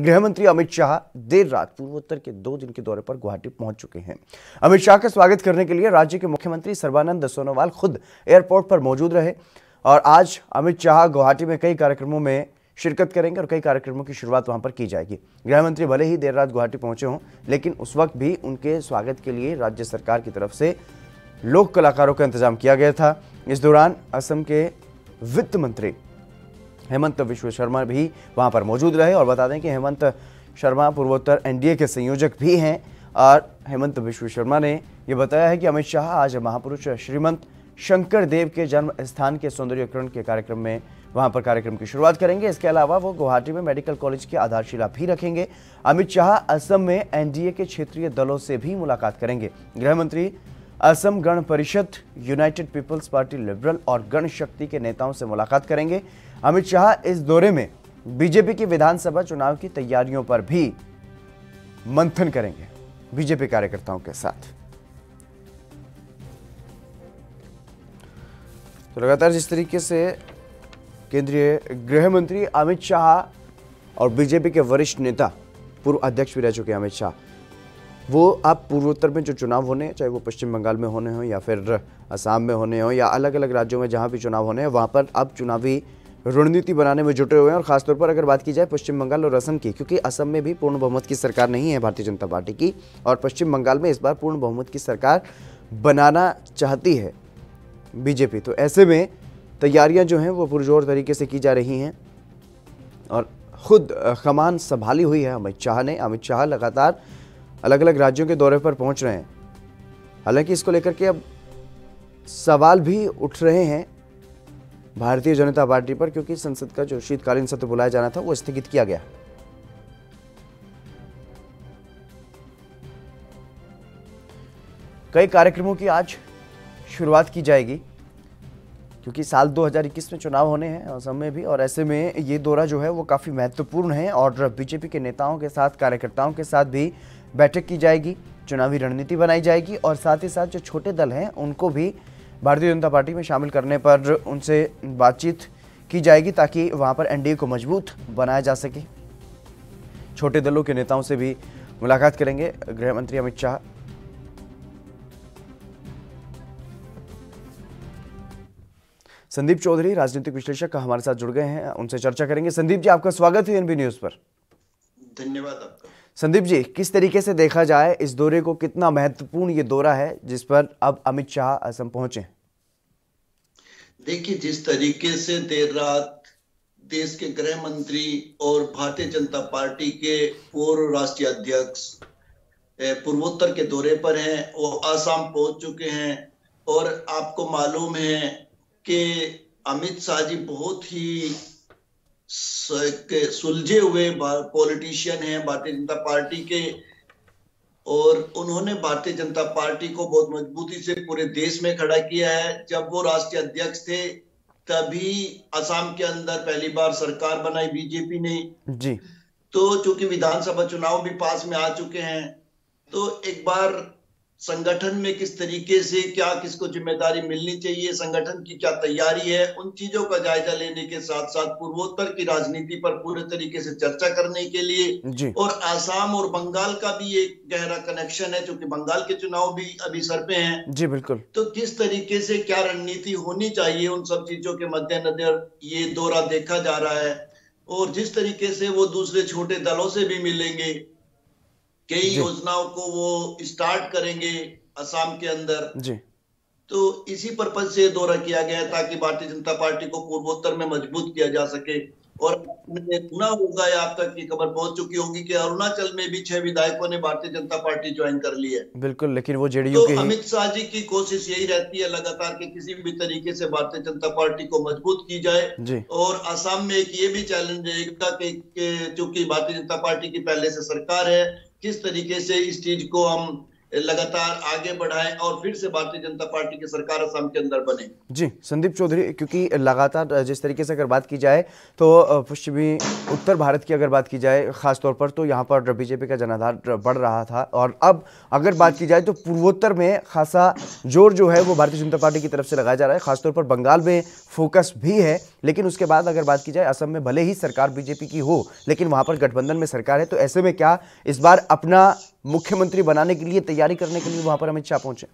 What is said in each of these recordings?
गृह मंत्री अमित शाह देर रात पूर्वोत्तर के 2 दिन के दौरे पर गुवाहाटी पहुंच चुके हैं। अमित शाह का स्वागत करने के लिए राज्य के मुख्यमंत्री सर्बानंद सोनोवाल खुद एयरपोर्ट पर मौजूद रहे और आज अमित शाह गुवाहाटी में कई कार्यक्रमों में शिरकत करेंगे और कई कार्यक्रमों की शुरुआत वहां पर की जाएगी। गृह मंत्री भले ही देर रात गुवाहाटी पहुंचे हों, लेकिन उस वक्त भी उनके स्वागत के लिए राज्य सरकार की तरफ से लोक कलाकारों का इंतजाम किया गया था। इस दौरान असम के वित्त मंत्री हेमंत विश्व शर्मा भी वहां पर मौजूद रहे और बता दें कि हेमंत शर्मा पूर्वोत्तर एनडीए के संयोजक भी हैं और हेमंत विश्व शर्मा ने यह बताया है कि अमित शाह आज महापुरुष श्रीमंत शंकर देव के जन्म स्थान के सौंदर्यीकरण के कार्यक्रम में वहां पर कार्यक्रम की शुरुआत करेंगे। इसके अलावा वो गुवाहाटी में मेडिकल कॉलेज की आधारशिला भी रखेंगे। अमित शाह असम में एनडीए के क्षेत्रीय दलों से भी मुलाकात करेंगे। गृह मंत्री Assam Gana Parishad, United peoples party liberal और गण शक्ति के नेताओं से मुलाकात करेंगे। अमित शाह इस दौरे में बीजेपी की विधानसभा चुनाव की तैयारियों पर भी मंथन करेंगे बीजेपी कार्यकर्ताओं के साथ। तो लगातार जिस तरीके से केंद्रीय गृह मंत्री अमित शाह और बीजेपी के वरिष्ठ नेता, पूर्व अध्यक्ष भी रह चुके हैं अमित शाह, वो अब पूर्वोत्तर में जो चुनाव होने, चाहे वो पश्चिम बंगाल में होने हो या फिर असम में होने हो या अलग अलग राज्यों में जहां भी चुनाव होने हैं, वहां पर अब चुनावी रणनीति बनाने में जुटे हुए हैं। और खासतौर पर अगर बात की जाए पश्चिम बंगाल और असम की, क्योंकि असम में भी पूर्ण बहुमत की सरकार नहीं है भारतीय जनता पार्टी की और पश्चिम बंगाल में इस बार पूर्ण बहुमत की सरकार बनाना चाहती है बीजेपी। तो ऐसे में तैयारियां जो हैं वो पुरजोर तरीके से की जा रही हैं और खुद कमान संभाली हुई है अमित शाह ने। अमित शाह लगातार अलग अलग राज्यों के दौरे पर पहुंच रहे हैं। हालांकि इसको लेकर के अब सवाल भी उठ रहे हैं भारतीय जनता पार्टी पर, क्योंकि संसद का जो शीतकालीन सत्र बुलाया जाना था वो स्थगित किया गया। कई कार्यक्रमों की आज शुरुआत की जाएगी क्योंकि साल 2021 में चुनाव होने हैं असम में भी, और ऐसे में ये दौरा जो है वो काफ़ी महत्वपूर्ण है और बीजेपी के नेताओं के साथ, कार्यकर्ताओं के साथ भी बैठक की जाएगी, चुनावी रणनीति बनाई जाएगी और साथ ही साथ जो छोटे दल हैं उनको भी भारतीय जनता पार्टी में शामिल करने पर उनसे बातचीत की जाएगी ताकि वहां पर एनडीए को मजबूत बनाया जा सके। छोटे दलों के नेताओं से भी मुलाकात करेंगे गृह मंत्री अमित शाह। संदीप चौधरी राजनीतिक विश्लेषक हमारे साथ जुड़ गए हैं, उनसे चर्चा करेंगे। संदीप जी, आपका स्वागत है एनबी न्यूज पर। धन्यवाद आपका। संदीप जी, किस तरीके से देखा जाए इस दौरे को, कितना महत्वपूर्ण ये दौरा है जिस पर अब अमित शाह असम पहुंचे? देखिए, जिस तरीके से देर रात देश के गृह मंत्री और भारतीय जनता पार्टी के पूर्व राष्ट्रीय अध्यक्ष पूर्वोत्तर के दौरे पर हैं, वो असम पहुंच चुके हैं और आपको मालूम है कि अमित शाह जी बहुत ही सुलझे हुए पॉलिटिशियन हैं भारतीय जनता पार्टी के, और उन्होंने भारतीय जनता पार्टी को बहुत मजबूती से पूरे देश में खड़ा किया है। जब वो राष्ट्रीय अध्यक्ष थे तभी असम के अंदर पहली बार सरकार बनाई बीजेपी ने जी। तो चूंकि विधानसभा चुनाव भी पास में आ चुके हैं, तो एक बार संगठन में किस तरीके से क्या किसको जिम्मेदारी मिलनी चाहिए, संगठन की क्या तैयारी है, उन चीजों का जायजा लेने के साथ साथ पूर्वोत्तर की राजनीति पर पूरे तरीके से चर्चा करने के लिए, और आसाम और बंगाल का भी एक गहरा कनेक्शन है क्योंकि बंगाल के चुनाव भी अभी सर पे हैं। जी बिल्कुल। तो किस तरीके से क्या रणनीति होनी चाहिए, उन सब चीजों के मद्देनजर ये दौरा देखा जा रहा है। और जिस तरीके से वो दूसरे छोटे दलों से भी मिलेंगे, कई योजनाओं को वो स्टार्ट करेंगे असम के अंदर जी। तो इसी पर्पज से दौरा किया गया ताकि भारतीय जनता पार्टी को पूर्वोत्तर में मजबूत किया जा सके। और आपने सुना होगा या आप तक की खबर पहुंच चुकी होगी कि अरुणाचल में भी 6 विधायकों ने भारतीय जनता पार्टी ज्वाइन कर ली है। बिल्कुल, लेकिन वो जेडीयू के अमित शाह जी की कोशिश यही रहती है लगातार कि किसी भी तरीके से भारतीय जनता पार्टी को मजबूत की जाए। और असम में एक ये भी चैलेंज रहेगा कि चूंकि भारतीय जनता पार्टी की पहले से सरकार है, किस तरीके से इस चीज को हम लगातार आगे बढ़ाएं और फिर से भारतीय जनता पार्टी की सरकार असम के अंदर बने। जी संदीप चौधरी, क्योंकि लगातार जिस तरीके से अगर बात की जाए तो पश्चिमी उत्तर भारत की अगर बात की जाए खासतौर पर, तो यहाँ पर बीजेपी का जनाधार बढ़ रहा था, और अब अगर बात की जाए तो पूर्वोत्तर में खासा जोर जो है वो भारतीय जनता पार्टी की तरफ से लगाया जा रहा है। खासतौर पर बंगाल में फोकस भी है, लेकिन उसके बाद अगर बात की जाए असम में भले ही सरकार बीजेपी की हो, लेकिन वहां पर गठबंधन में सरकार है। तो ऐसे में क्या इस बार अपना मुख्यमंत्री बनाने के लिए, तैयारी करने के लिए वहां पर अमित शाह पहुंचे?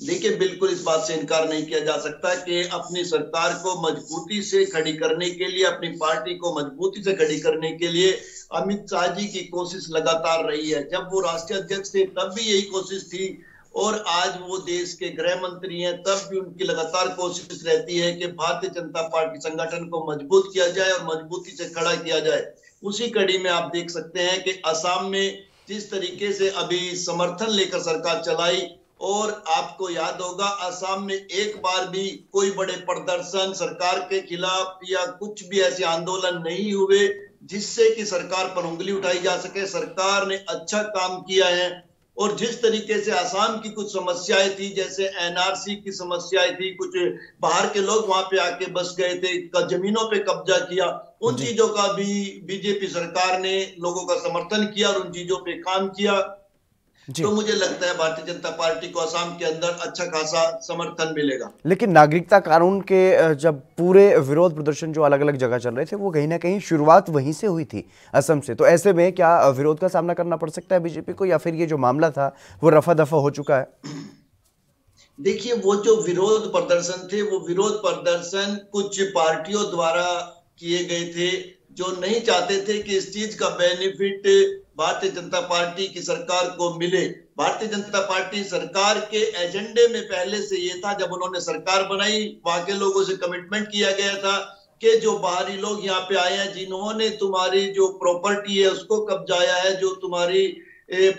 देखिए, बिल्कुल इस बात से इनकार नहीं किया जा सकता कि अपनी सरकार को मजबूती से खड़ी करने के लिए, अपनी पार्टी को मजबूती से खड़ी करने के लिए अमित शाह जी की कोशिश लगातार रही है। जब वो राष्ट्रीय अध्यक्ष थे तब भी यही कोशिश थी, और आज वो देश के गृह मंत्री हैं तब भी उनकी लगातार कोशिश रहती है कि भारतीय जनता पार्टी संगठन को मजबूत किया जाए और मजबूती से खड़ा किया जाए। उसी कड़ी में आप देख सकते हैं कि असम में जिस तरीके से अभी समर्थन लेकर सरकार चलाई, और आपको याद होगा असम में एक बार भी कोई बड़े प्रदर्शन सरकार के खिलाफ या कुछ भी ऐसे आंदोलन नहीं हुए जिससे कि सरकार पर उंगली उठाई जा सके। सरकार ने अच्छा काम किया है, और जिस तरीके से असम की कुछ समस्याएं थी, जैसे एनआरसी की समस्याएं थी, कुछ बाहर के लोग वहां पे आके बस गए थे, जमीनों पे कब्जा किया, उन चीजों का भी बीजेपी सरकार ने लोगों का समर्थन किया और उन चीजों पे काम किया। तो मुझे लगता है भारतीय जनता पार्टी को असम के अंदर अच्छा खासा समर्थन मिलेगा। लेकिन नागरिकता कानून के जब पूरे विरोध प्रदर्शन जो अलग अलग जगह चल रहे थे, वो कहीं ना कहीं शुरुआत वहीं से हुई थी, असम से। तो ऐसे में क्या विरोध का सामना करना पड़ सकता है बीजेपी को, या फिर ये जो मामला था वो रफा दफा हो चुका है? देखिए, वो जो विरोध प्रदर्शन थे, वो विरोध प्रदर्शन कुछ पार्टियों द्वारा किए गए थे जो नहीं चाहते थे कि इस चीज का बेनिफिट भारतीय जनता पार्टी की सरकार को मिले। भारतीय जनता पार्टी सरकार के एजेंडे में पहले से ये था, जब उन्होंने सरकार बनाई, वहां के लोगों से कमिटमेंट किया गया था कि जो बाहरी लोग यहाँ पे आए हैं, जिन्होंने तुम्हारी जो प्रॉपर्टी है उसको कब्जाया है, जो तुम्हारी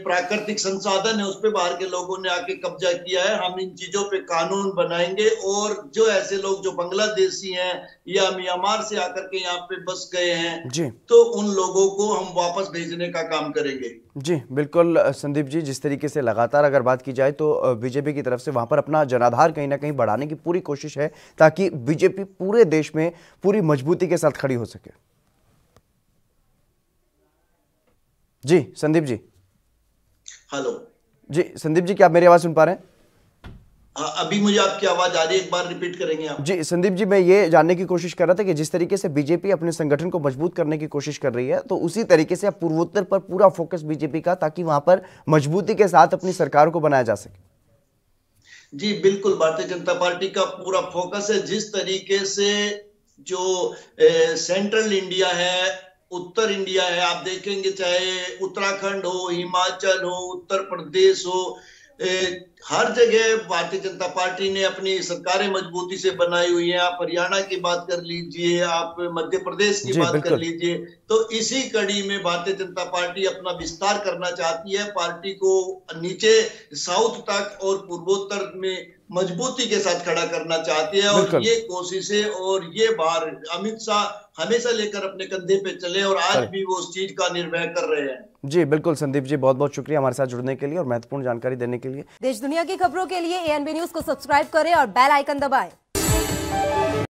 प्राकृतिक संसाधन है उस पे बाहर के लोगों ने आके कब्जा किया है, हम इन चीजों पे कानून बनाएंगे, और जो ऐसे लोग जो बांग्लादेशी हैं या म्यांमार से आकर के यहाँ पे बस गए हैं जी, तो उन लोगों को हम वापस भेजने का काम करेंगे। जी बिल्कुल संदीप जी, जिस तरीके से लगातार अगर बात की जाए तो बीजेपी की तरफ से वहां पर अपना जनाधार कहीं ना कहीं बढ़ाने की पूरी कोशिश है, ताकि बीजेपी पूरे देश में पूरी मजबूती के साथ खड़ी हो सके। जी संदीप जी। हेलो जी संदीप जी, क्या आप मेरी आवाज सुन पा रहे हैं? अभी मुझे आपकी आवाज आ रही है, एक बार रिपीट करेंगे आप? जी संदीप जी, मैं ये जानने की कोशिश कर रहा था कि जिस तरीके से बीजेपी अपने संगठन को मजबूत करने की कोशिश कर रही है, तो उसी तरीके से अब पूर्वोत्तर पर पूरा फोकस बीजेपी का, ताकि वहां पर मजबूती के साथ अपनी सरकार को बनाया जा सके। जी बिल्कुल, भारतीय जनता पार्टी का पूरा फोकस है। जिस तरीके से जो सेंट्रल इंडिया है, उत्तर इंडिया है, आप देखेंगे चाहे उत्तराखंड हो, हिमाचल हो, उत्तर प्रदेश हो, हर जगह भारतीय जनता पार्टी ने अपनी सरकारें मजबूती से बनाई हुई हैं। आप हरियाणा की बात कर लीजिए, आप मध्य प्रदेश की बात कर लीजिए, तो इसी कड़ी में भारतीय जनता पार्टी अपना विस्तार करना चाहती है, पार्टी को नीचे साउथ तक और पूर्वोत्तर में मजबूती के साथ खड़ा करना चाहती है, और ये कोशिशें और ये भार अमित शाह हमेशा लेकर अपने कंधे पे चले, और आज भी वो उस चीज का निर्वह कर रहे हैं। जी बिल्कुल संदीप जी, बहुत बहुत शुक्रिया हमारे साथ जुड़ने के लिए और महत्वपूर्ण जानकारी देने के लिए। देश दुनिया की खबरों के लिए एएनबी न्यूज को सब्सक्राइब करें और बेल आइकन दबाएं।